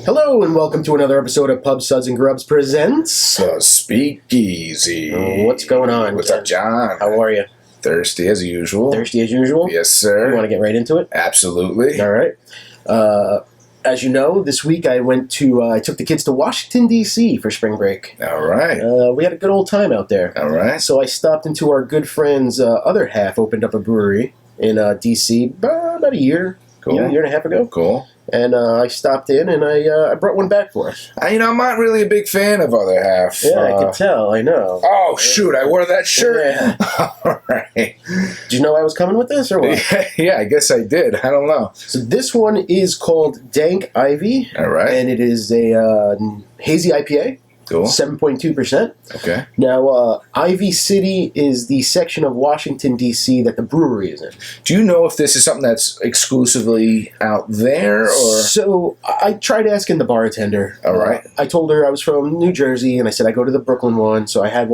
Hello and welcome to another episode of Pub, Suds, and Grubs presents Speakeasy. What's going on? What's up, John? How are you? Thirsty as usual. Thirsty as usual? Yes, sir. You want to get right into it? Absolutely. All right. As you know, this week I took the kids to Washington, D.C. for spring break. All right. We had a good old time out there. All right. So I stopped into our good friend's other half, opened up a brewery in D.C. about a year. Cool. Year and a half ago. Cool. And I stopped in and I brought one back for us. I'm not really a big fan of Other Half. Yeah, I could tell. I know. Oh, shoot. I wore that shirt. Yeah. All right. Did you know I was coming with this or what? Yeah, I guess I did. I don't know. So this one is called Dank Ivy. All right. And it is a hazy IPA. Cool. 7.2%. Okay. Now, Ivy City is the section of Washington, D.C. that the brewery is in. Do you know if this is something that's exclusively out there? Or So I tried asking the bartender. All right. I told her I was from New Jersey, and I said I go to the Brooklyn one. So I had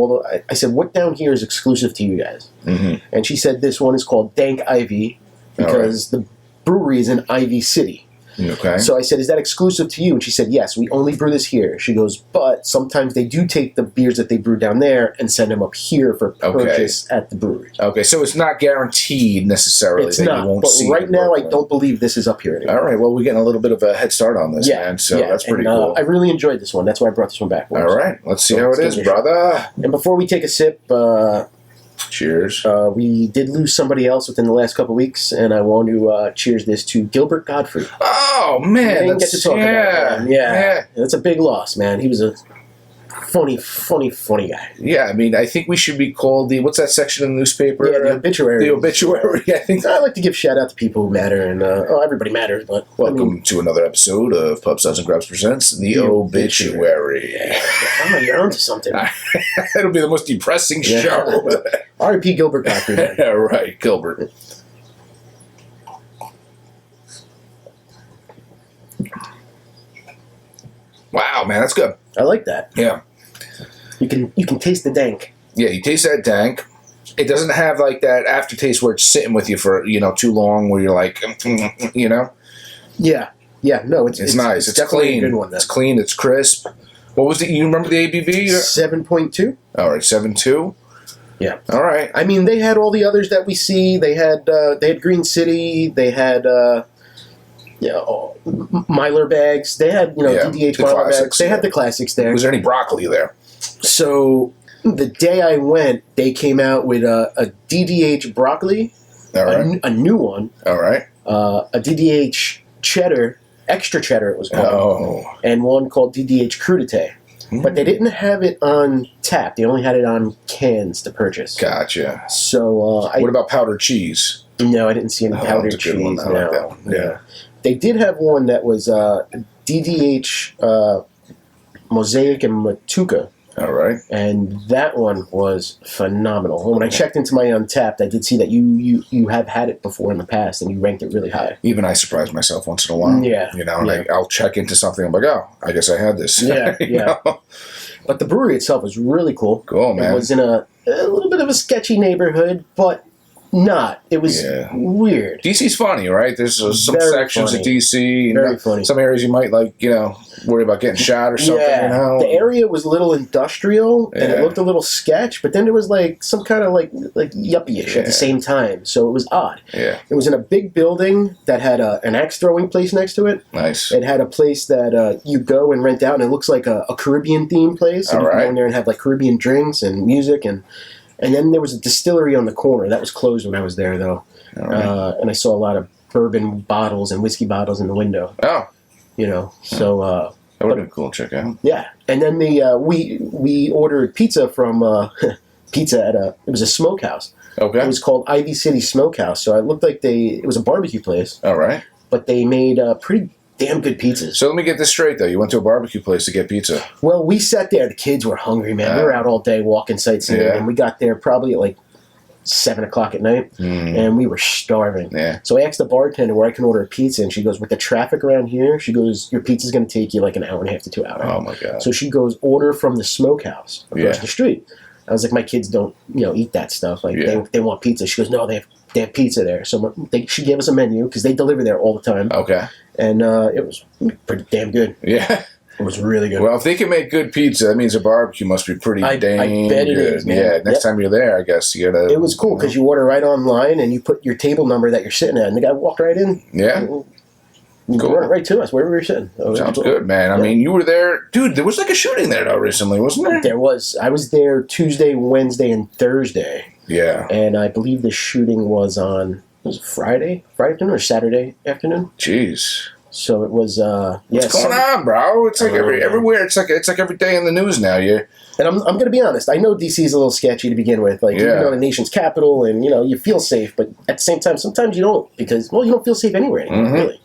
I said, what down here is exclusive to you guys? Mm-hmm. And she said this one is called Dank Ivy because the brewery is in Ivy City. Okay. So I said, is that exclusive to you? And she said, yes, we only brew this here. She goes, but sometimes they do take the beers that they brew down there and send them up here for purchase at the brewery. Okay, so it's not guaranteed necessarily It's that not, you won't but see right it now I locally. don't believe this is up here anymore. All right, well, we're getting a little bit of a head start on this, man, so that's pretty cool. I really enjoyed this one. That's why I brought this one back. All right, let's see how it is, give brother. And before we take a sip, Cheers. we did lose somebody else within the last couple of weeks, and I want to cheers this to Gilbert Godfrey. Oh, I man. didn't get to talk about him. Yeah, that's a big loss, man. He was a funny guy. Yeah, I mean, I think we should be called what's that section in the newspaper? Yeah, the obituary. The obituary, I think. I like to give shout out to people who matter, and everybody matters. But Welcome to another episode of Pub, Suds, and Grubs presents The Obituary. You're onto something. It'll be the most depressing show. R.I.P. Gilbert Godfrey. Yeah, right, Gilbert. Wow, man, that's good. I like that. Yeah. You can taste the dank. Yeah, you taste that dank. It doesn't have like that aftertaste where it's sitting with you for too long, where you're like, Yeah, no, it's nice. It's definitely clean. a good one. Then. It's clean. It's crisp. What was it? You remember the ABV? 7.2. All right, 7.2. Yeah. All right. I mean, they had all the others that we see. They had Green City. They had Myler bags. They had DDH the Myler classics, bags. They had the classics there. Was there any broccoli there? So the day I went, they came out with a DDH broccoli, All right. a new one, All right. a DDH cheddar, extra cheddar it was called, Oh. and one called DDH crudité. But they didn't have it on tap. They only had it on cans to purchase. Gotcha. So What about powdered cheese? No, I didn't see any powdered that's a good one. cheese. I like that one. Yeah. They did have one that was DDH Mosaic and Matuka. All right. And that one was phenomenal. When I checked into my Untapped, I did see that you have had it before in the past, and you ranked it really high. Even I surprise myself once in a while. Yeah. And I'll check into something. I'm like, oh, I guess I had this. Yeah, You yeah. know? But the brewery itself was really cool. Cool, man. It was in a little bit of a sketchy neighborhood, but not. It was weird. DC's funny, right? There's some Very sections funny. of DC. Very funny. Some areas you might worry about getting shot or something. Yeah, the area was a little industrial and it Yeah. looked a little sketch, but then there was some kind of like yuppie-ish at the same time, so it was odd. Yeah. It was in a big building that had an axe throwing place next to it. Nice. It had a place that you go and rent out, and it looks like a Caribbean themed place. And you can go in there and have Caribbean drinks and music, and then there was a distillery on the corner that was closed when I was there though, and I saw a lot of bourbon bottles and whiskey bottles in the window. Oh. So That would have been cool to check out. yeah, and then we ordered pizza from pizza at it was a smokehouse. Okay. It was called Ivy City Smokehouse. So it looked like it was a barbecue place, All right. but they made pretty damn good pizzas. So let me get this straight, though. You went to a barbecue place to get pizza. Well, we sat there. The kids were hungry, man. We were out all day walking sightseeing, and we got there probably at 7 o'clock at night, and we were starving. Yeah. So I asked the bartender where I can order a pizza, and she goes, with the traffic around here, she goes, your pizza's going to take you an hour and a half to 2 hours. Oh, my God. So she goes, order from the smokehouse across the street. I was like, my kids don't, eat that stuff. They want pizza. She goes, no, they have pizza there. So she gave us a menu because they deliver there all the time. Okay. and it was pretty damn good. Yeah. It was really good. Well, if they can make good pizza, that means a barbecue must be pretty dang I bet it good. is, man. Yeah, next time you're there, I guess you gotta. It was cool because you order right online and you put your table number that you're sitting at, and the guy walked right in. Yeah. You cool. brought it right to us wherever we were sitting. Sounds good, man. I mean, you were there, dude. There was like a shooting there though recently, wasn't there? There was. I was there Tuesday, Wednesday, and Thursday. Yeah. And I believe the shooting was on Friday afternoon or Saturday afternoon. Jeez. So it was. What's going on, bro? It's like everywhere. It's like every day in the news now. And I'm going to be honest. I know DC is a little sketchy to begin with. Like, you're the nation's capital, and you feel safe, but at the same time, sometimes you don't because you don't feel safe anywhere anymore. Really.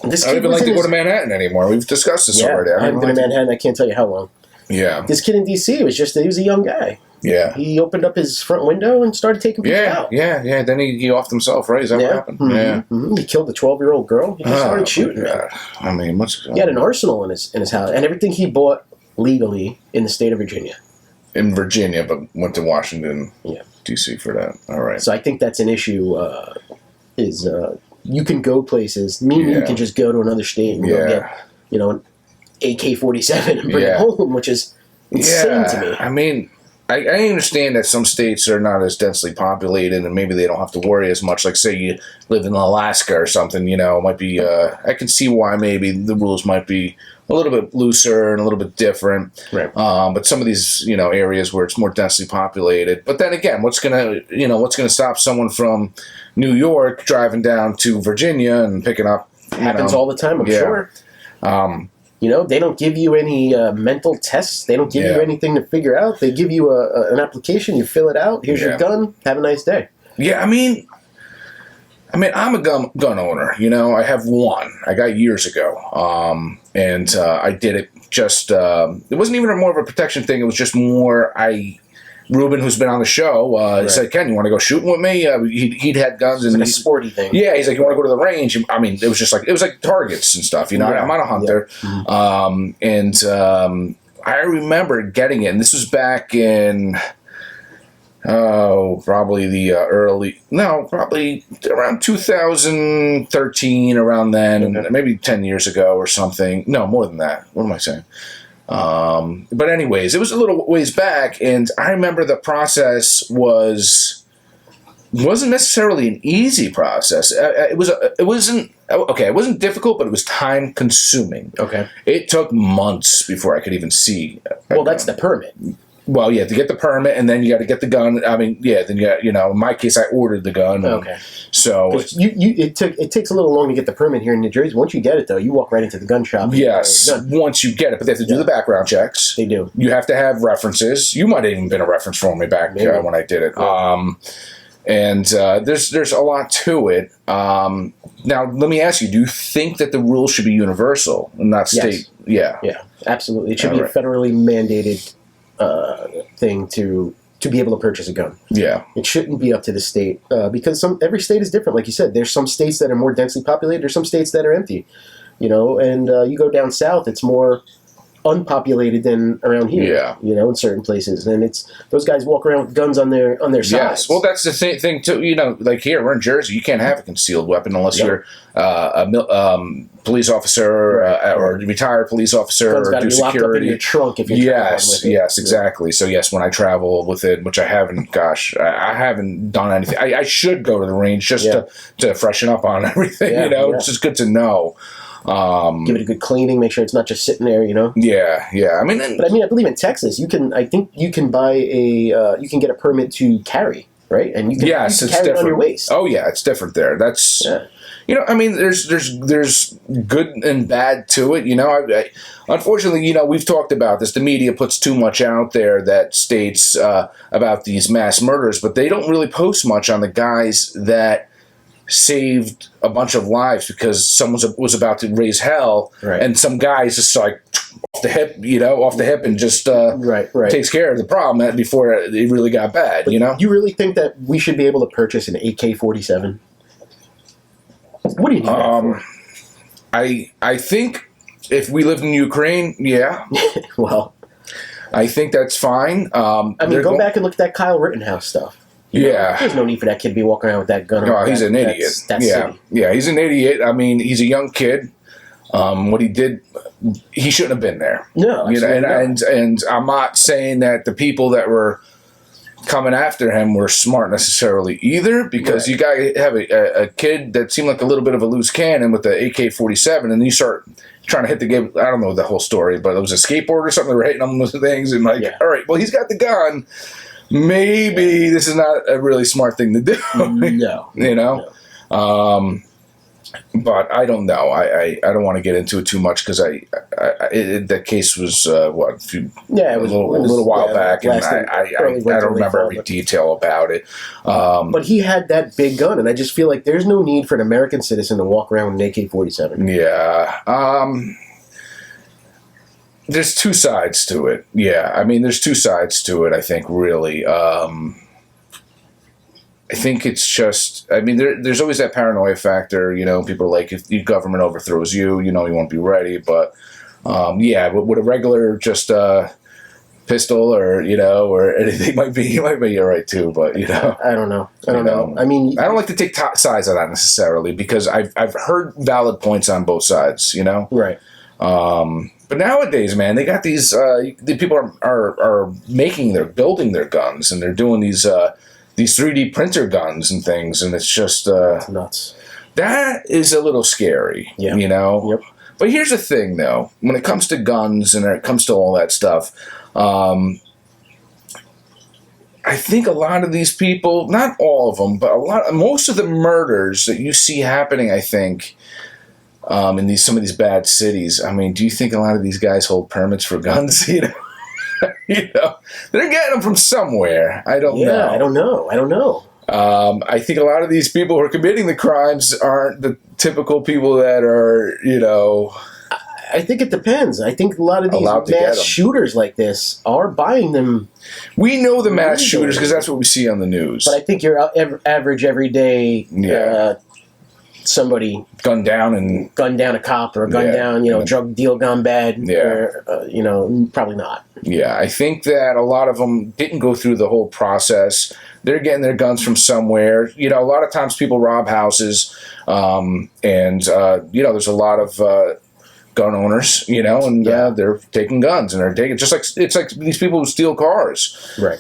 I don't even like to go to Manhattan anymore. We've discussed this already. I haven't been to Manhattan. I can't tell you how long. Yeah. This kid in DC he was a young guy. Yeah. He opened up his front window and started taking people out. Yeah. Then he offed himself, right? Is that what happened? Mm-hmm. Yeah. Mm-hmm. He killed a 12-year-old girl. He just started shooting. I mean, he had an arsenal in his house, and everything he bought legally in the state of Virginia. In Virginia, but went to Washington, D.C. for that. All right. So I think that's an issue. You can go places. Meaning you can just go to another state and go get, an AK-47 and bring it home, which is insane to me. I mean, I understand that some states are not as densely populated and maybe they don't have to worry as much. Like, say you live in Alaska or something, it might be, I can see why maybe the rules might be a little bit looser and a little bit different. Right. But some of these, areas where it's more densely populated. But then again, what's gonna stop someone from New York driving down to Virginia and picking up? Happens all the time, I'm sure. They don't give you any mental tests. They don't give you anything to figure out. They give you an application. You fill it out. Here's your gun. Have a nice day. Yeah, I mean, I'm a gun owner. I have one. I got years ago, and I did it just. It wasn't even more of a protection thing. It was just more. Ruben, who's been on the show, he said, "Ken, you want to go shooting with me?" He'd had guns and like a sporty thing. Yeah, he's like, "You want to go to the range?" I mean, it was like targets and stuff. I'm not a hunter, and I remember getting it. And this was back in probably around 2013, around then, maybe 10 years ago or something. No, more than that. What am I saying? But anyways, it was a little ways back, and I remember the process wasn't necessarily an easy process. It wasn't difficult, but it was time consuming. Okay, it took months before I could even see. Well, that's the permit. Well, yeah, to get the permit, and then you got to get the gun. I mean, yeah, then in my case, I ordered the gun. Okay. So it takes a little long to get the permit here in New Jersey. Once you get it, though, you walk right into the gun shop. Yes, once you get it, but they have to do the background checks. They do. You have to have references. You might have even been a reference for me back when I did it. Yeah. And there's a lot to it. Now, let me ask you: do you think that the rules should be universal and not state? Yes. Yeah, absolutely. It should be a federally mandated thing to be able to purchase a gun. Yeah, it shouldn't be up to the state because every state is different. Like you said, there's some states that are more densely populated. There's some states that are empty. And you go down south, it's more unpopulated than around here. Yeah, in certain places, and it's those guys walk around with guns on their sides. Yes, well, that's the thing too. Like here, we're in Jersey, you can't have a concealed weapon unless you're a police officer or a retired police officer Gun's or do security. Locked up in your trunk if you're yes, exactly. So yes, when I travel with it, which I haven't, I haven't done anything. I should go to the range just to freshen up on everything. It's just good to know. Give it a good cleaning. Make sure it's not just sitting there. Yeah. I mean, I believe in Texas, I think you can buy you can get a permit to carry, right? And you can, it's carry different. it on your waist. Oh yeah, it's different there. That's there's good and bad to it. Unfortunately, we've talked about this. The media puts too much out there that states about these mass murders, but they don't really post much on the guys that saved a bunch of lives because someone was about to raise hell, and some guy's just like off the hip, and just takes care of the problem before it really got bad. But you really think that we should be able to purchase an AK-47? What do you need that for? I think if we lived in Ukraine, well, I think that's fine. go back and look at that Kyle Rittenhouse stuff. There's no need for that kid to be walking around with that gun. No, he's an idiot. That's silly. Yeah, he's an idiot. I mean, he's a young kid. What he did, he shouldn't have been there. No, and I'm not saying that the people that were coming after him were smart necessarily either, because you got to have a kid that seemed like a little bit of a loose cannon with the AK-47, and you start trying to hit the game. I don't know the whole story, but it was a skateboard or something. They were hitting him with things, and all right, well, he's got the gun. Maybe this is not a really smart thing to do. No. But I don't know. I don't want to get into it too much because that case was it was a little while back, and I don't remember every detail about it. But he had that big gun, and I just feel like there's no need for an American citizen to walk around with an AK-47. Yeah. There's two sides to it. Yeah, I mean, there's two sides to it. I think really. I think it's just, I mean, there's always that paranoia factor, people are like, if the government overthrows you, you won't be ready. But, with a regular just pistol or anything might be all right too. But, I don't know. I mean, I don't like to take sides of that necessarily because I've heard valid points on both sides, Right. But nowadays, man, they got these, the people are building their guns, and they're doing these 3D printer guns and things, and it's just nuts. That is a little scary, Yep. But here's the thing, though. When it comes to guns and it comes to all that stuff, I think a lot of these people, not all of them, but most of the murders that you see happening, I think, in some of these bad cities. I mean, do you think a lot of these guys hold permits for guns? They're getting them from somewhere. I don't know. I don't know. I think a lot of these people who are committing the crimes aren't the typical people that are, I think it depends. I think a lot of these mass shooters like this are buying them. We know the mass shooters because that's what we see on the news. But I think your average everyday somebody gunned down a cop or gunned down, drug deal gone bad. Or, probably not. Yeah, I think that a lot of them didn't go through the whole process. They're getting their guns from somewhere. A lot of times people rob houses, and there's a lot of gun owners, and they're taking guns and they're taking it's like these people who steal cars, right?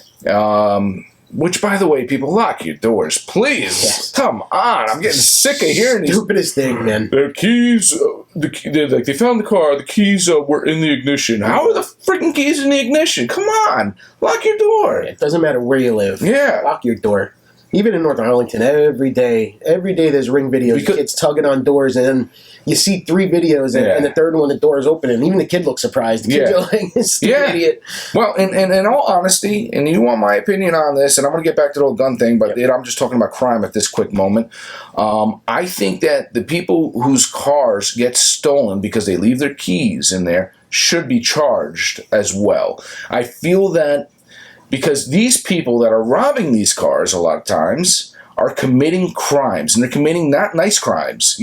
Which, by the way, people, lock your doors, please. Yes. Come on, I'm getting sick of hearing these. Stupidest thing, man. Their keys, they found the car. The keys were in the ignition. How are the freaking keys in the ignition? Come on, lock your door. It doesn't matter where you live. Yeah, lock your door. Even in North Arlington, every day there's Ring videos. Kids tugging on doors, and then you see 3 videos, and the third one, the door is open, and even the kid looks surprised. The kids are like, this idiot. Well, and in all honesty, and you want my opinion on this, and I'm going to get back to the whole gun thing, but I'm just talking about crime at this quick moment. I think that the people whose cars get stolen because they leave their keys in there should be charged as well. I feel that because these people that are robbing these cars a lot of times are committing crimes, and they're committing not nice crimes,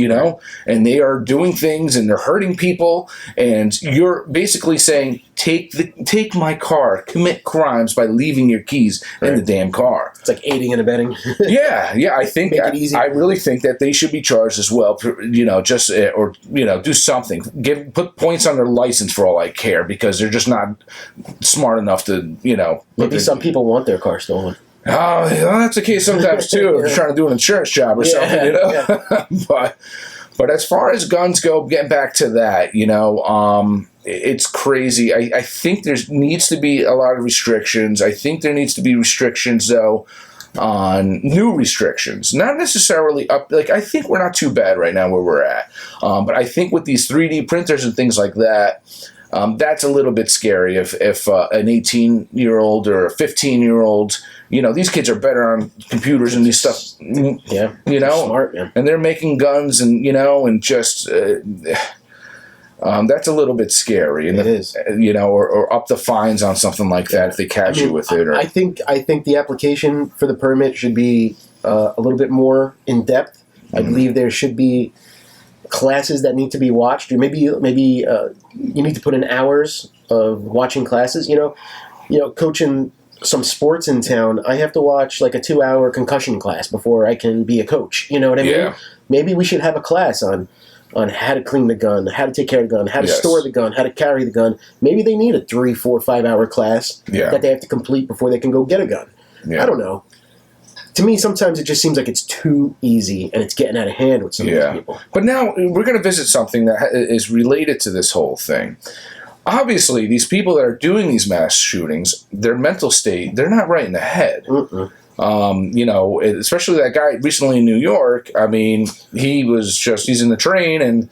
and they are doing things and they're hurting people, and you're basically saying, take my car, commit crimes by leaving your keys in the damn car. It's like aiding and abetting. I think I really think that they should be charged as well, do something. Put points on their license for all I care, because they're just not smart enough to, Maybe some people want their car stolen. Oh, that's the case sometimes too. If you're trying to do an insurance job or something, But as far as guns go, getting back to that, it's crazy. I think there needs to be a lot of restrictions. I think there needs to be restrictions, though, on new restrictions. Not necessarily up. I think we're not too bad right now where we're at. But I think with these 3D printers and things like that, that's a little bit scary if an 18-year-old or a 15-year-old, these kids are better on computers and these stuff. Yeah. Smart, man. And they're making guns and, and just, that's a little bit scary. And it is. Or up the fines on something like that if they catch you with it. Or, I think the application for the permit should be a little bit more in depth. I believe there should be classes that need to be watched, or maybe you need to put in hours of watching classes. Coaching some sports in town, I have to watch like a 2-hour concussion class before I can be a coach. You know what I mean? Maybe we should have a class on how to clean the gun, how to take care of the gun, how to store the gun, how to carry the gun. Maybe they need a 3, 4, 5-hour class that they have to complete before they can go get a gun. I don't know. To me, sometimes it just seems like it's too easy and it's getting out of hand with some of these people. But now we're going to visit something that is related to this whole thing. Obviously, these people that are doing these mass shootings, their mental state, they're not right in the head. You know, especially that guy recently in New York. I mean, he's in the train and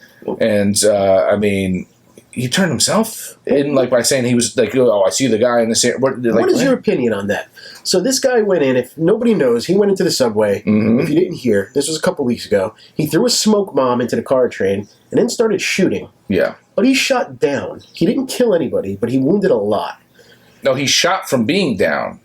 I mean, he turned himself in like by saying he was like, oh, I see the guy in the same. What is your opinion on that? So this guy went in, if nobody knows, he went into the subway. If you didn't hear, this was a couple weeks ago. He threw a smoke bomb into the car train and then started shooting. But he shot down. He didn't kill anybody, but he wounded a lot. No, he shot from being down.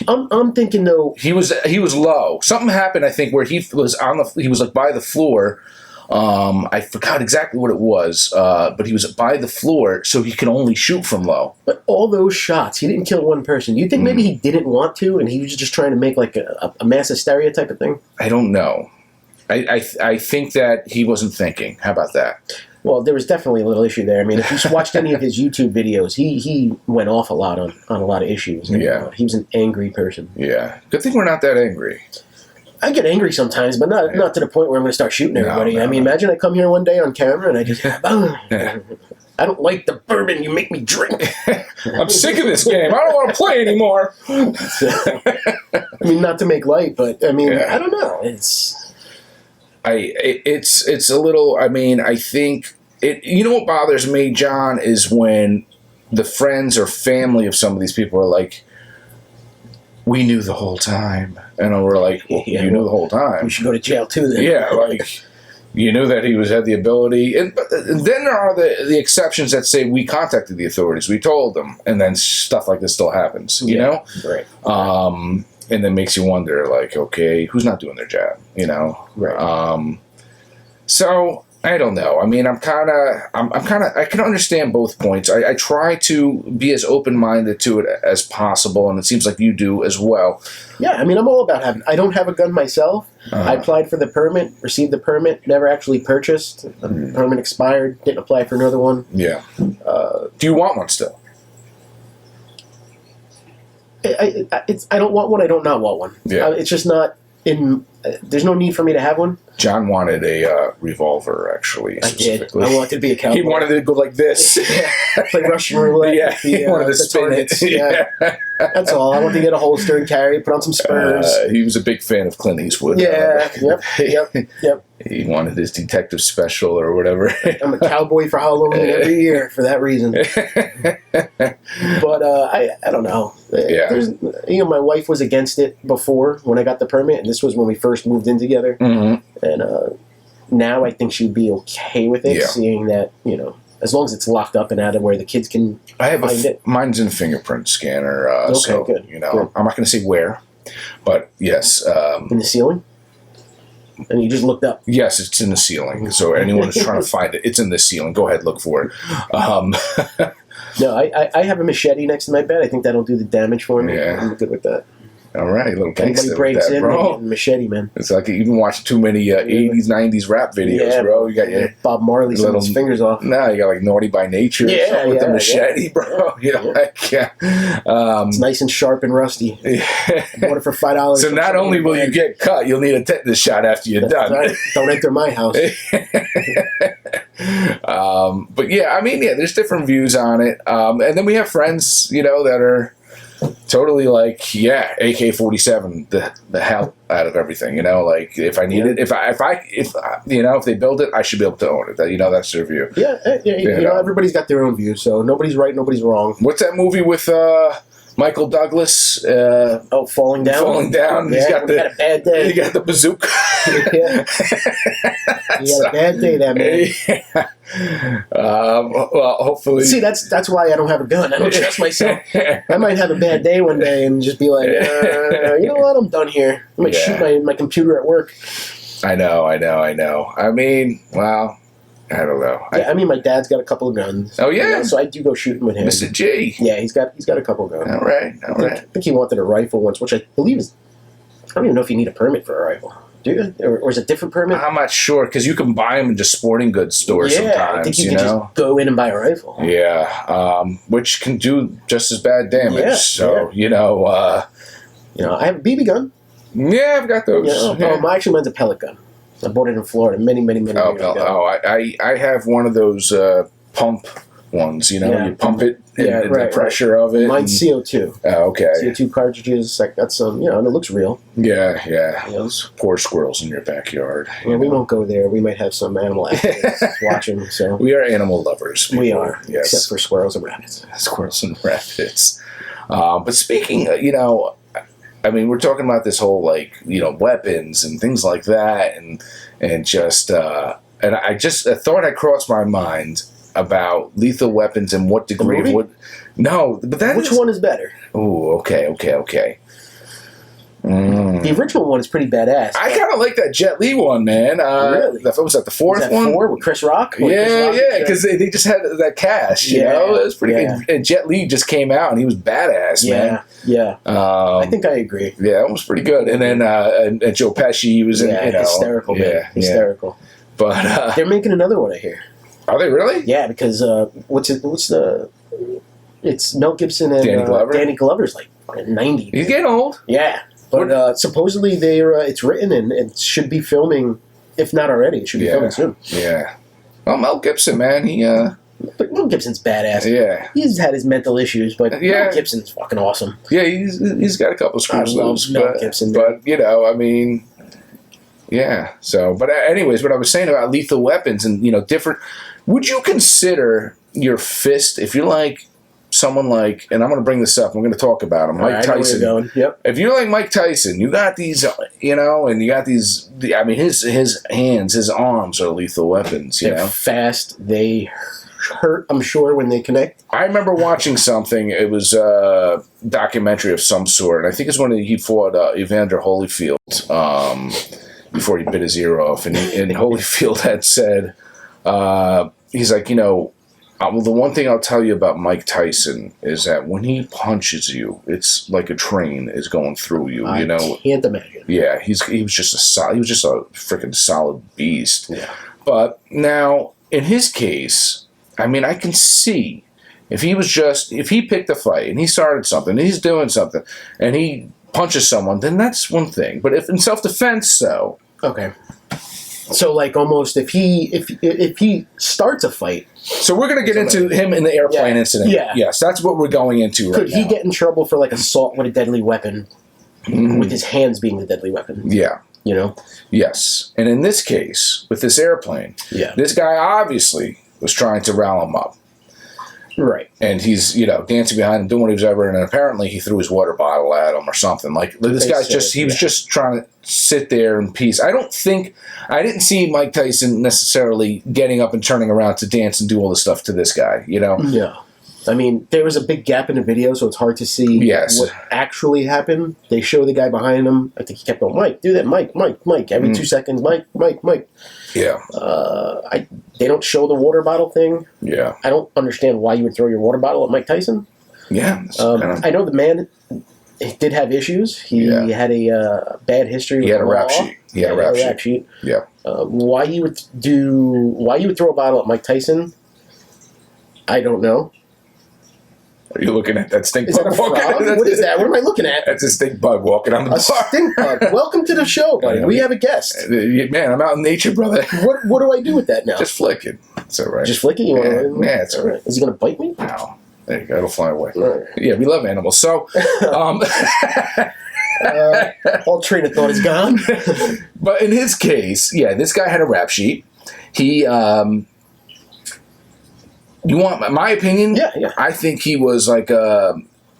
I'm thinking though. He was low. Something happened, I think, where he was like by the floor. I forgot exactly what it was, but he was by the floor, so he could only shoot from low. But all those shots, he didn't kill one person. Do you think maybe he didn't want to, and he was just trying to make like a mass hysteria type of thing? I don't know. I think that he wasn't thinking. How about that? Well, there was definitely a little issue there. I mean, if you watched any of his YouTube videos, he went off a lot on a lot of issues. And, he was an angry person. Good thing we're not that angry. I get angry sometimes, but not to the point where I'm going to start shooting everybody. I mean, imagine I come here one day on camera and I just, I don't like the bourbon you make me drink. I'm sick of this game. I don't want to play anymore. So, I mean, not to make light, but I mean, I don't know. It's a little. I mean, I think it. You know what bothers me, John, is when the friends or family of some of these people are like, we knew the whole time. And we're like, well, you knew the whole time. We should go to jail too then. Yeah, like, you knew that he had the ability. And then there are the exceptions that say we contacted the authorities, we told them, and then stuff like this still happens, you know? Right. And then makes you wonder, like, okay, who's not doing their job, you know? Right. So I don't know. I mean, I can understand both points. I try to be as open-minded to it as possible, and it seems like you do as well. Yeah, I mean, I'm all about I don't have a gun myself. I applied for the permit, received the permit, never actually purchased. The permit expired, didn't apply for another one. Yeah. Do you want one still? I don't want one. I don't not want one. Yeah. It's just not in. There's no need for me to have one. John wanted a revolver, actually. I did. I wanted to be a cowboy. He wanted to go like this. Play Russian roulette. Yeah, he wanted to spin it. Yeah. That's all. I wanted to get a holster and carry, put on some spurs. He was a big fan of Clint Eastwood. Yeah. Yep. He wanted his detective special or whatever. I'm a cowboy for Halloween every year for that reason. But I don't know. Yeah. My wife was against it before when I got the permit, and this was when we first moved in together. And now I think she'd be okay with it, seeing that, as long as it's locked up and out of where the kids can find it. Mine's in a fingerprint scanner. Okay, so, good. Good. I'm not going to say where, but yes. In the ceiling? And you just looked up? Yes, it's in the ceiling. So anyone who's trying to find it, it's in the ceiling. Go ahead, look for it. No, I have a machete next to my bed. I think that'll do the damage for me. Yeah. I'm good with that. All right, little gangster. Anybody breaks in, bro. Machete, man. It's like you've been watching too many 80s, 90s rap videos, bro. You got your Bob Marley little his fingers off. No, you got like Naughty by Nature with the machete, bro. It's nice and sharp and rusty. I bought it for $5. So not only will you get cut, you'll need a tetanus shot after you're done. Right. Don't enter my house. But yeah, I mean, there's different views on it. And then we have friends, that are totally like, AK-47, the hell out of everything, like if I need it, if they build it, I should be able to own it. That's their view. Yeah, everybody's got their own view, so nobody's right, nobody's wrong. What's that movie with Michael Douglas? Falling Down. Falling Down. Yeah, He's got had a bad day. He got the bazooka. He had a bad day, that man. Well, hopefully. See, that's why I don't have a gun. I don't trust myself. I might have a bad day one day and just be like, you know what? I'm done here. I might shoot my computer at work. I know. I mean, well, I don't know. Yeah, I mean, my dad's got a couple of guns. Oh, yeah? So I do go shooting with him. Mr. G. Yeah, he's got a couple of guns. All right. I think he wanted a rifle once, which I believe is... I don't even know if you need a permit for a rifle. Do you? Or is it a different permit? I'm not sure, because you can buy them in just sporting goods stores sometimes. I think you can just go in and buy a rifle. Yeah, which can do just as bad damage. Yeah, so, I have a BB gun. Yeah, I've got those. Actually, mine's a pellet gun. I bought it in Florida many years ago. I have one of those pump ones, you pump it and the pressure of it. Mine's CO2. Oh, okay. CO2 cartridges. I got some, and it looks real. Yeah. Those poor squirrels in your backyard. Yeah, we won't go there. We might have some animal activists watching. So we are animal lovers. We are, yes. Except for squirrels and rabbits. Squirrels and rabbits. But speaking, I mean, we're talking about this whole, weapons and things like that, and just, and I just, a thought had crossed my mind about Lethal Weapons and what degree of what. No, but that Which one is better? Oh, okay. The original one is pretty badass. I kind of like that Jet Li one, man. Really? Was that the fourth was that one? 4 with Chris Rock? Yeah, because they just had that cast, you know? It was pretty good. And Jet Li just came out, and he was badass, man. Yeah. I think I agree. Yeah, it was pretty good. And then and Joe Pesci, he was in, hysterical, man. Hysterical. But they're making another one, I hear. Are they really? Yeah, because it's Mel Gibson and Danny Glover. Danny Glover's like 90. He's getting old. Yeah. But supposedly it's written and should be filming, if not already, it should be filming soon. Yeah. Well, Mel Gibson, man, But Mel Gibson's badass. Yeah. He's had his mental issues, but Mel Gibson's fucking awesome. Yeah, he's got a couple screws loose. Mel Gibson. But, I mean, yeah. So, but anyways, what I was saying about Lethal Weapons and, different... Would you consider your fist, if you're like someone like, and I'm going to bring this up, I'm going to talk about him, Mike Tyson. I know where you're going. Yep. If you're like Mike Tyson, you got these, and you got these, I mean, his hands, his arms are lethal weapons, They're fast. They hurt, I'm sure, when they connect. I remember watching something, it was a documentary of some sort, and I think it's when he fought Evander Holyfield before he bit his ear off, and Holyfield had said, he's like, well, the one thing I'll tell you about Mike Tyson is that when he punches you, it's like a train is going through you. I can't imagine. Yeah, he was just a freaking solid beast. Yeah. But now in his case, I mean, I can see if he picked a fight and he started something, and he's doing something, and he punches someone, then that's one thing. But if in self-defense, okay. So, like, almost if he starts a fight. So we're going to get into him in the airplane incident. Yeah. Yes, that's what we're going into right now. Could he get in trouble for, like, assault with a deadly weapon, with his hands being the deadly weapon? Yeah. Yes. And in this case, with this airplane, this guy obviously was trying to rile him up. Right. And he's, dancing behind him, doing what he was ever, and apparently he threw his water bottle at him or something. Like, this guy's was just trying to sit there in peace. I didn't see Mike Tyson necessarily getting up and turning around to dance and do all this stuff to this guy, Yeah. I mean, there was a big gap in the video, so it's hard to see what actually happened. They show the guy behind him. I think he kept going, Mike, do that, Mike. Every 2 seconds, Mike. Yeah. They don't show the water bottle thing. Yeah. I don't understand why you would throw your water bottle at Mike Tyson. Yeah. I know the man did have issues. He had a bad history with He had a rap sheet. Yeah, a rap sheet. Yeah. Why you would throw a bottle at Mike Tyson, I don't know. Are you looking at that stink bug? Is that a frog? What is that? What am I looking at? That's a stink bug walking on the bar. A stink bug. Welcome to the show, buddy. We have a guest. Man, I'm out in nature, brother. What do I do with that now? Just flick it. It's all right. Just flick it? Yeah, it's all right. Is he going to bite me? No. There you go. It'll fly away. Right. Yeah, we love animals. So, all train of thought is gone. But in his case, this guy had a rap sheet. He... You want my opinion? Yeah. I think he was like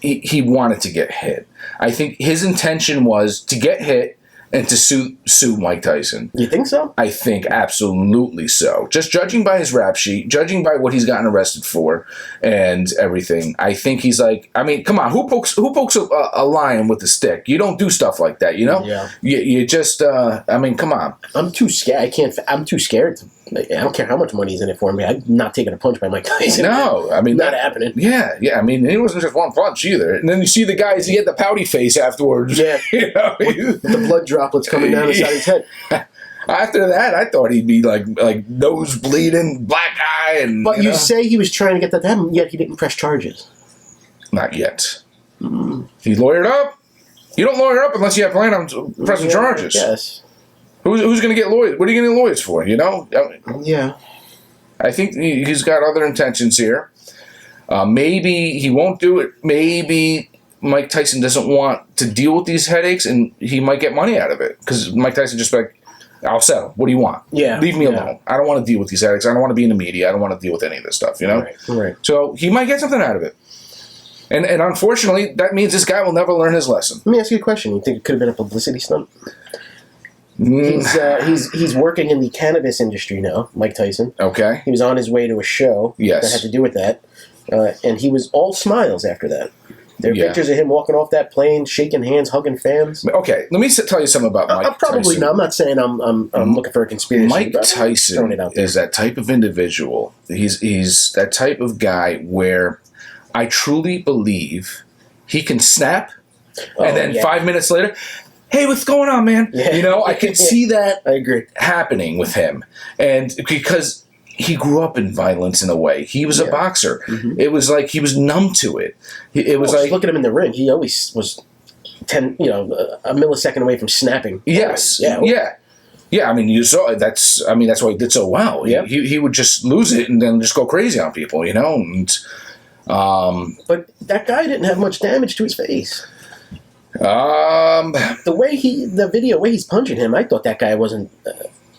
he wanted to get hit. I think his intention was to get hit and to sue Mike Tyson. You think so? I think absolutely so. Just judging by his rap sheet, judging by what he's gotten arrested for, and everything, I think he's like. I mean, come on, who pokes a lion with a stick? You don't do stuff like that, you know. Yeah. You just. I mean, come on. I'm too scared. I can't. I'm too scared. I don't care how much money's in it for me. I'm not taking a punch by Mike Tyson. No, I mean not happening. Yeah. I mean, it wasn't just one punch either. And then you see the guys. He had the pouty face afterwards. Yeah. You know? With the blood droplets coming down the side of his head. After that, I thought he'd be like nose bleeding, black eye, and. But you say he was trying to get that to happen, yet he didn't press charges. Not yet. He lawyered up. You don't lawyer up unless you have plan on pressing charges. Yes. Who's going to get lawyers? What are you going to get lawyers for? You know. Yeah. I think he's got other intentions here. Maybe he won't do it. Maybe Mike Tyson doesn't want to deal with these headaches, and he might get money out of it because Mike Tyson just like, I'll settle. What do you want? Yeah. Leave me alone. I don't want to deal with these headaches. I don't want to be in the media. I don't want to deal with any of this stuff. You know. Right. So he might get something out of it, and unfortunately, that means this guy will never learn his lesson. Let me ask you a question. You think it could have been a publicity stunt? He's working in the cannabis industry now, Mike Tyson. Okay. He was on his way to a show that had to do with that, and he was all smiles after that. There are pictures of him walking off that plane, shaking hands, hugging fans. Okay, let me tell you something about Mike probably Tyson. not. I'm not saying I'm looking for a conspiracy. Mike Tyson is that type of individual. He's that type of guy where I truly believe he can snap, and then 5 minutes later, hey, what's going on, man? Yeah. You know, I can see that I agree. happening with him. And because he grew up in violence in a way. He was a boxer. Mm-hmm. It was like he was numb to it. It was like... Look at him in the ring. He always was a millisecond away from snapping. Yes. Yeah, I mean, you saw that's why he did so well. Yeah. He would just lose it and then just go crazy on people, you know? And, but that guy didn't have much damage to his face. The way he's punching him, I thought that guy wasn't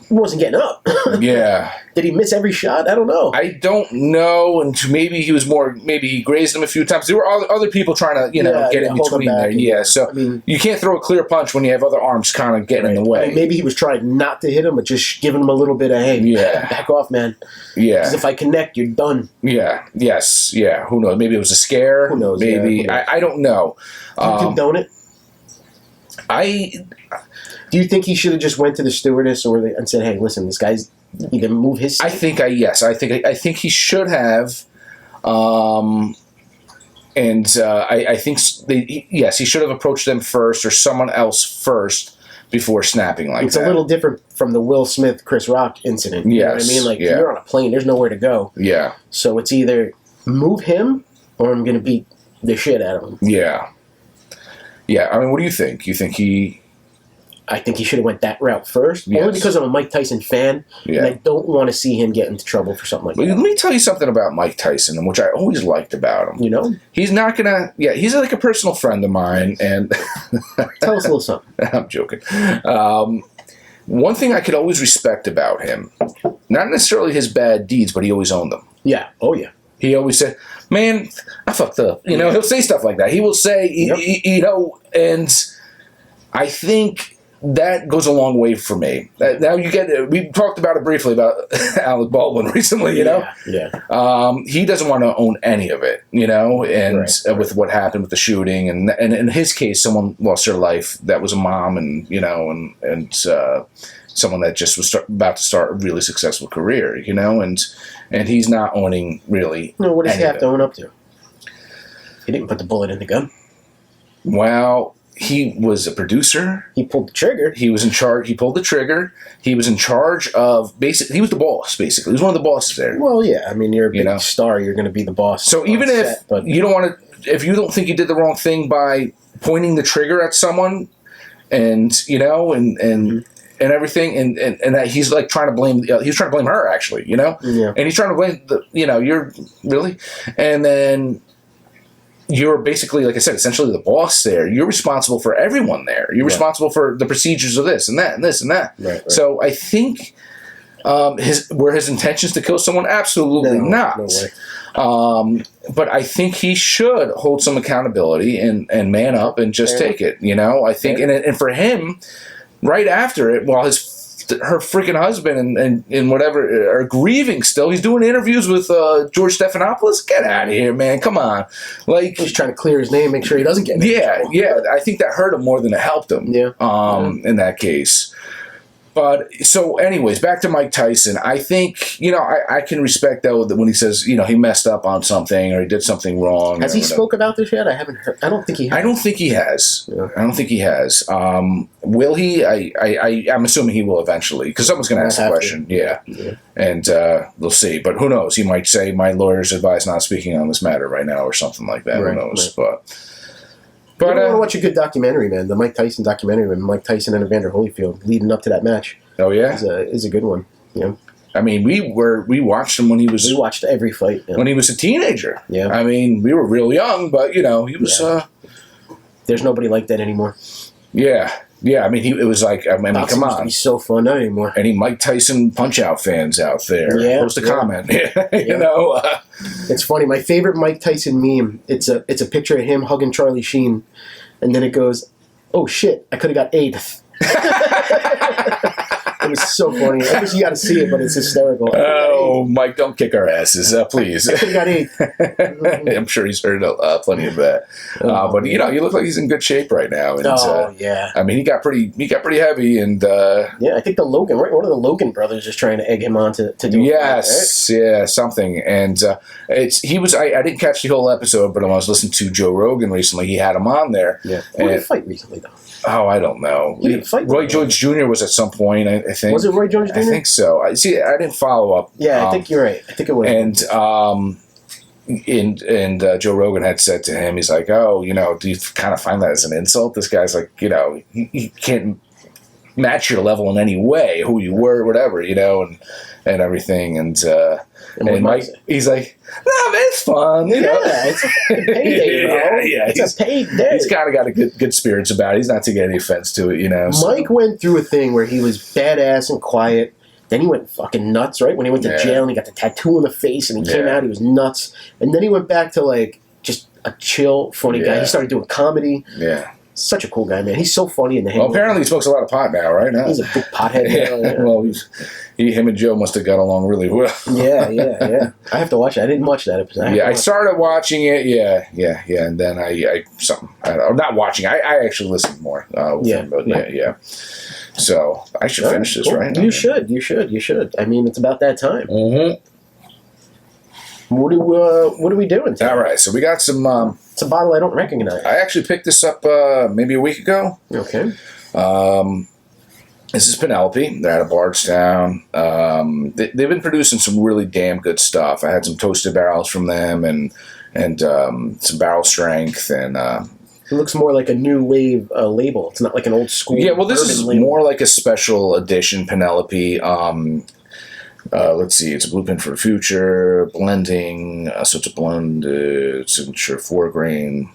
getting up. Yeah. Did he miss every shot? I don't know. I don't know, and maybe he grazed him a few times. There were other people trying to, get in between there. Yeah, so you can't throw a clear punch when you have other arms kind of getting in the way. Maybe he was trying not to hit him, but just giving him a little bit of, hey, back off, man. Yeah. Because if I connect, you're done. Yeah. Yes. Yeah. Who knows? Maybe it was a scare. Who knows? Maybe. Who knows? I don't know. You condone it? Do you think he should have just went to the stewardess and said, "Hey, listen, this guy's either move his"? I think he should have, I think he should have approached them first or someone else first before snapping like that. It's a little different from the Will Smith Chris Rock incident. You know what I mean? Like you're on a plane, there's nowhere to go. Yeah. So it's either move him or I'm going to beat the shit out of him. Yeah. Yeah. I mean, what do you think? You think I think he should have went that route first, only because I'm a Mike Tyson fan, and I don't want to see him get into trouble for something like that. Let me tell you something about Mike Tyson, which I always liked about him. You know? He's not going to... Yeah, he's like a personal friend of mine, and... Tell us a little something. I'm joking. One thing I could always respect about him, not necessarily his bad deeds, but he always owned them. Yeah. Oh, yeah. He always said, man, I fucked up. You know, he'll say stuff like that. He will say, and I think... that goes a long way for me. Now we talked about it briefly about Alec Baldwin recently, you know? Yeah. He doesn't want to own any of it, and with what happened with the shooting. And in his case, someone lost their life that was a mom and someone that just was about to start a really successful career, and he's not owning really. No, what does he have to own up to? He didn't put the bullet in the gun. Well, he was a producer. He pulled the trigger. He was in charge. He pulled the trigger. He was in charge of basically. He was the boss. Basically, he was one of the bosses there. Well, yeah. I mean, you're a big star. You're going to be the boss. So even if you don't want to, if you don't think you did the wrong thing by pointing the trigger at someone, and and everything, and that he's like trying to blame. He's trying to blame her actually. Yeah. And he's trying to blame you're really, and then. You're basically, like I said, essentially the boss there. You're responsible for everyone there. You're responsible for the procedures of this and that and this and that. Right. So I think were his intentions to kill someone? Absolutely not. No way. But I think he should hold some accountability and man up and just take it. I think, and for him right after it, while her freaking husband and whatever are grieving still, he's doing interviews with George Stephanopoulos. Get out of here, man! Come on, like he's trying to clear his name, make sure he doesn't get. Yeah. I think that hurt him more than it helped him. Yeah. In that case. But so, anyways, back to Mike Tyson. I think, I can respect, though, that when he says, he messed up on something or he did something wrong. Has he spoke about this yet? I haven't heard. I don't think he has. I don't think he has. Yeah. I don't think he has. Will he? I'm assuming he will eventually, because someone's going to ask the question. Yeah. And we'll see. But who knows? He might say, my lawyers advise not speaking on this matter right now or something like that. Right, who knows? Right. But I want to watch a good documentary, man. The Mike Tyson documentary with Mike Tyson and Evander Holyfield leading up to that match. Oh yeah, is a good one. Yeah. I mean, we watched him when he was. We watched every fight when he was a teenager. Yeah. I mean, we were real young, but he was. Yeah. There's nobody like that anymore. Yeah. Yeah, I mean, it was like, come on. He's so fun, not anymore. Any Mike Tyson Punch-Out fans out there, post a comment. It's funny. My favorite Mike Tyson meme, it's a picture of him hugging Charlie Sheen, and then it goes, oh shit, I could have got AIDS. It was so funny. I guess you got to see it, but it's hysterical. Oh, Mike, don't kick our asses, please. I got AIDS. I'm sure he's heard plenty of that. But you look like he's in good shape right now. And, yeah. I mean, he got pretty heavy, and yeah, I think one of the Logan brothers is trying to egg him on to do. Yes, right? Yeah, something. And I didn't catch the whole episode, but when I was listening to Joe Rogan recently, he had him on there. Yeah. Who did he fight recently though? Oh, I don't know. Roy Jones Jr. was at some point, I think. Was it Roy Jones Jr.? I think so. I didn't follow up. Yeah, I think you're right. I think it was. And Joe Rogan had said to him, he's like, oh, do you kind of find that as an insult? This guy's like, he can't match your level in any way, who you were, whatever, and everything. And Mike, he's like, no, man, it's fun. It's a payday, bro. It's a payday. He's kind of got a good spirits about it. He's not taking any offense to it, Mike went through a thing where he was badass and quiet. Then he went fucking nuts, right? When he went to jail and he got the tattoo on the face and he came out, he was nuts. And then he went back to like just a chill, funny guy. He started doing comedy. Yeah. Such a cool guy, man. He's so funny in the Well, apparently he smokes a lot of pot now, right? He's a big pothead. Well, him and Joe must have got along really well. Yeah. I have to watch it. I didn't watch that episode. I started watching it. Yeah. And then I'm not watching. I actually listened more. Yeah. So I should finish this, right? You should. I mean, it's about that time. Mm-hmm. What are we doing today? All right, so we got some. It's a bottle I don't recognize. I actually picked this up maybe a week ago. Okay. This is Penelope. They're out of Bardstown. They've been producing some really damn good stuff. I had some toasted barrels from them and some barrel strength and. It looks more like a new wave label. It's not like an old school. Yeah, well, this is more like a special edition Penelope. Let's see, it's a blueprint for the future, blending, so it's a blended signature 4-grain.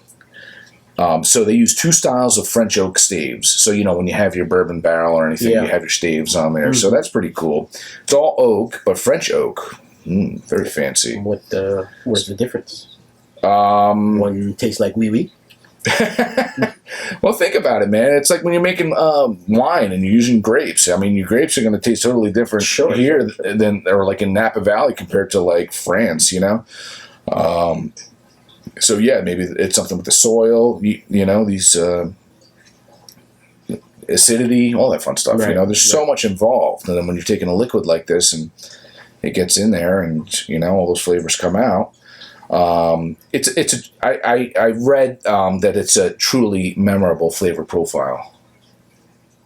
So they use 2 styles of French oak staves. So, when you have your bourbon barrel or anything, you have your staves on there. Mm-hmm. So that's pretty cool. It's all oak, but French oak. Very fancy. What's the difference? One tastes like wee-wee. Well, think about it, man. It's like when you're making wine and you're using grapes. I mean, your grapes are going to taste totally different here than or like in Napa Valley compared to like France. So yeah, maybe it's something with the soil. These acidity, all that fun stuff. Right. There's so much involved, and then when you're taking a liquid like this and it gets in there, and all those flavors come out. I read that it's a truly memorable flavor profile.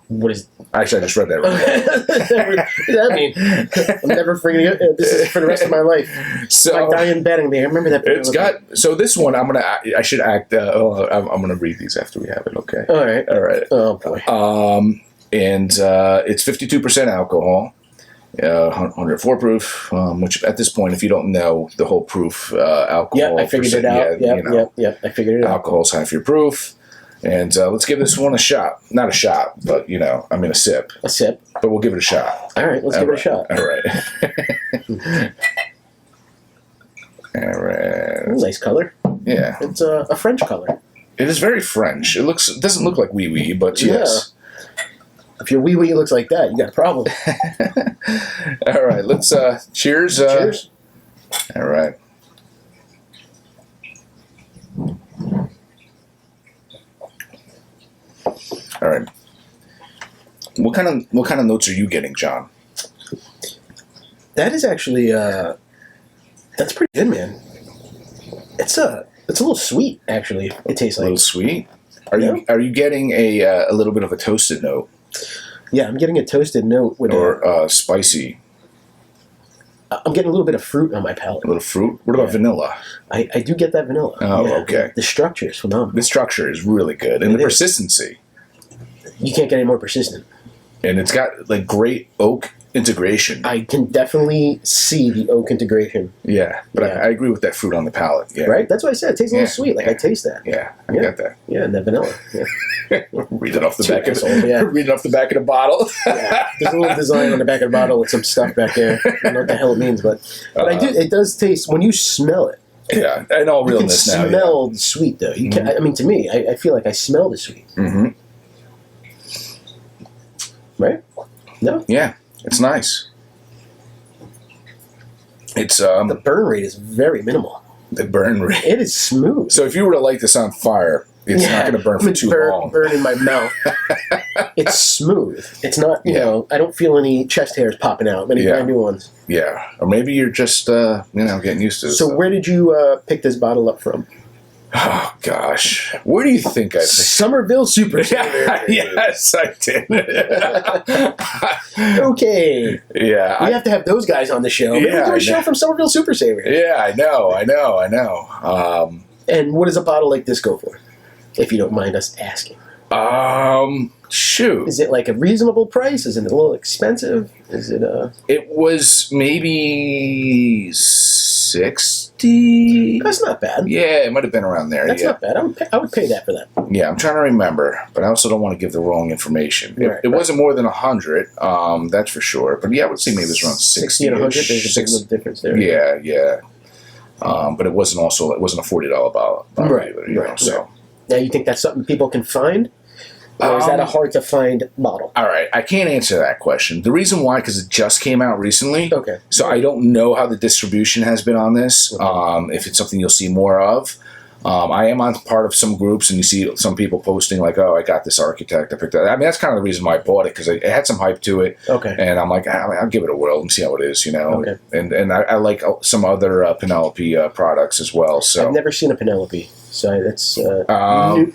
What is? Actually, I just read that right. What does that mean? I'm never forgetting it. This is for the rest of my life. So like dying betting me. I remember that. It's got so this one. I should act. I'm gonna read these after we have it. Okay. All right. Oh boy. And it's 52% alcohol. 104 proof, which at this point, if you don't know the whole proof alcohol, I figured it out. I figured it out. Alcohol's half your proof, and let's give this one a shot. Not a shot, but a sip. A sip. But we'll give it a shot. All right, let's give it a shot. All right. All right. Nice color. Yeah. It's a French color. It is very French. It doesn't look like wee-wee, but yes. If your wee looks like that, you got a problem. All right, let's cheers. Cheers. All right. All right. What kind of notes are you getting, John? That is actually that's pretty good, man. It's a little sweet, actually. It tastes like a little sweet. Are you getting a little bit of a toasted note? Yeah, I'm getting a toasted note with spicy. I'm getting a little bit of fruit on my palate. A little fruit. What about vanilla? I do get that vanilla. Oh, yeah. Okay. The structure is phenomenal. The structure is really good, and the persistency. You can't get any more persistent. And it's got like great oak integration. I can definitely see the oak integration. Yeah, but Yeah. I agree with that fruit on the palate. Yeah. Right? That's what I said. It tastes a little sweet. Like, I taste that. Yeah, I get that. Yeah, and the vanilla. Yeah. Read it off the back of the bottle. Yeah. There's a little design on the back of the bottle with some stuff back there. I don't know what the hell it means, but I do. It does taste, when you smell it. Yeah, in all realness now. You can smell the sweet, though. You can, I mean, to me, I feel like I smell the sweet. Mm-hmm. Right? No? Yeah, it's nice. It's the burn rate is very minimal. The burn rate. It is smooth. So if you were to light this on fire, it's not going to burn for too long. Burn in my mouth. It's smooth. It's not, you know, I don't feel any chest hairs popping out. Many brand new ones. Yeah. Or maybe you're just, getting used to it. So where did you pick this bottle up from? Oh, gosh. Where do you think I picked Somerville Super. Yes, I did. Okay. Yeah. We have to have those guys on the show. Maybe we do a show from Somerville Super Saver. Yeah, I know. And what does a bottle like this go for? If you don't mind us asking. Shoot. Is it like a reasonable price? Is it a little expensive? Is it It was maybe 60. That's not bad. Yeah, it might have been around there. That's not bad. I would pay that for that. Yeah, I'm trying to remember, but I also don't want to give the wrong information. It wasn't more than 100, that's for sure. But yeah, I would say maybe it was around 60 and 100. There's a big little difference there. Yeah. But it wasn't a $40 bottle. Right. So. Now, you think that's something people can find? Or is that a hard-to-find bottle? All right, I can't answer that question. The reason why, because it just came out recently. Okay. So I don't know how the distribution has been on this, if it's something you'll see more of. I am on part of some groups, and you see some people posting like, oh, I got this Architect. I picked that. I mean, that's kind of the reason why I bought it, because it had some hype to it. Okay. And I'm like, I'll give it a whirl and see how it is, you know. Okay. And I like some other Penelope products as well. So I've never seen a Penelope, so that's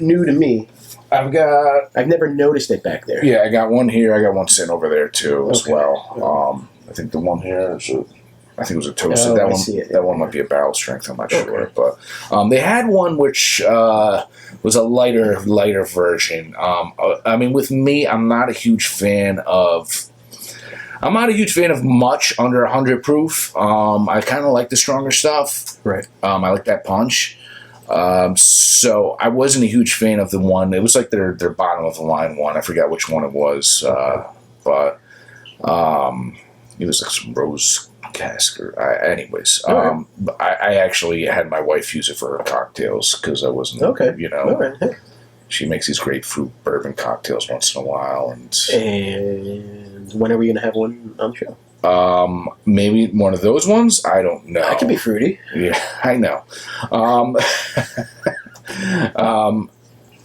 new to me. I've never noticed it back there. Yeah, I got one here. I got one sitting over there too as well. I think the one here is I think it was a toasted. That one might be a barrel strength. I'm not sure, but they had one which was a lighter version. I mean, with me, I'm not a huge fan of much under 100 proof. I kind of like the stronger stuff. Right. I like that punch. So I wasn't a huge fan of the one. It was like their bottom of the line one. I forgot which one it was, but it was like some rose cask. Anyways, I actually had my wife use it for her cocktails because I wasn't. Okay. You know, okay. She makes these grapefruit bourbon cocktails once in a while, and when are we gonna have one on the show? Maybe one of those ones. I don't know. That could be fruity. Yeah, I know.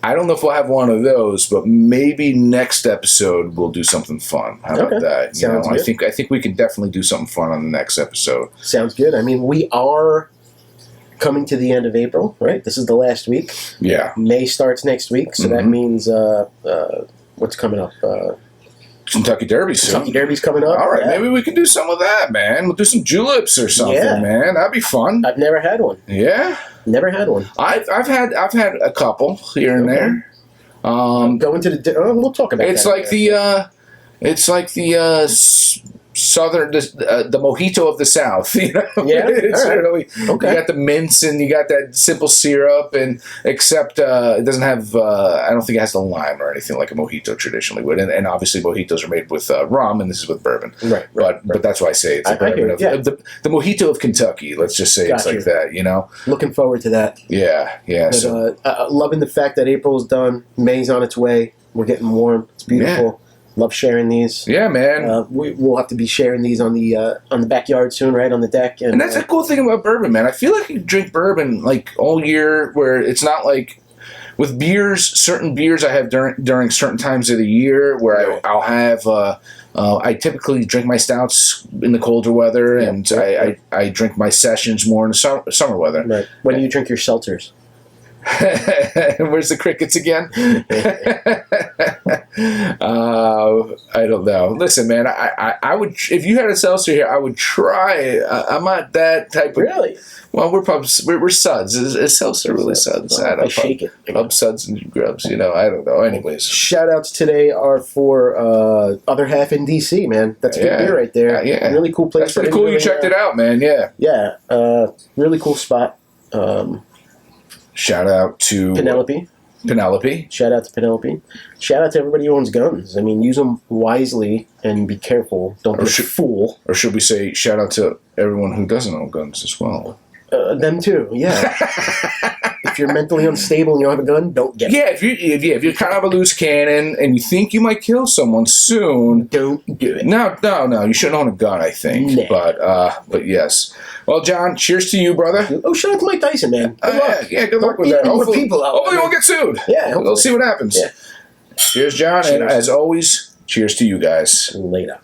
I don't know if we'll have one of those, but maybe next episode we'll do something fun. How about that? Sounds good. I think we can definitely do something fun on the next episode. Sounds good. I mean, we are coming to the end of April, right? This is the last week. Yeah. May starts next week, so that means what's coming up? Kentucky Derby soon. Kentucky Derby's coming up. All right, maybe we can do some of that, man. We'll do some juleps or something, man. That'd be fun. I've never had one. Yeah, never had one. I've had a couple here and there. Going to the. We'll talk about. It's like the southern, the mojito of the South. You know, it's really okay. You got the mints and you got that simple syrup, and except it doesn't have. I don't think it has the lime or anything like a mojito traditionally would, and obviously mojitos are made with rum, and this is with bourbon. Right. But that's why I say it's a bourbon of the mojito of Kentucky. Let's just say it's like that. You know, looking forward to that. Yeah. But, loving the fact that April's done, May's on its way. We're getting warm. It's beautiful. Love sharing these. Yeah, man. We'll have to be sharing these on the backyard soon, right, on the deck. And that's the cool thing about bourbon, man. I feel like you drink bourbon like all year, where it's not like with beers. Certain beers I have during certain times of the year, where I'll have. I typically drink my stouts in the colder weather, and I drink my sessions more in the summer weather. Right. When do you drink your seltzers? Where's the crickets again? I don't know. Listen, man, I would, if you had a seltzer here, I would try it. I'm not that type of. Really? Well, we're Suds. Is seltzer really Suds? I shake it. Pub Suds and Grubs. I don't know. Anyways, shout outs today are for Other Half in DC, man. That's a good beer right there. Yeah. Really cool place. That's pretty cool. You checked it out, man. Yeah. Yeah. Really cool spot. Shout out to Penelope. Shout out to Penelope. Shout out to everybody who owns guns. I mean, use them wisely and be careful. Don't be a fool. Or should we say shout out to everyone who doesn't own guns as well? Them too, yeah. If you're mentally unstable and you don't have a gun, don't get it. If you're kind of a loose cannon and you think you might kill someone soon, don't do it. No, you shouldn't own a gun, I think. Nah. But yes. Well, John, cheers to you, brother. Oh, shout out to Mike Tyson, man. Good luck. Yeah, good luck with that. Hopefully we'll get sued. Yeah, we'll see what happens. Yeah. Cheers, John, and as always, cheers to you guys. Later.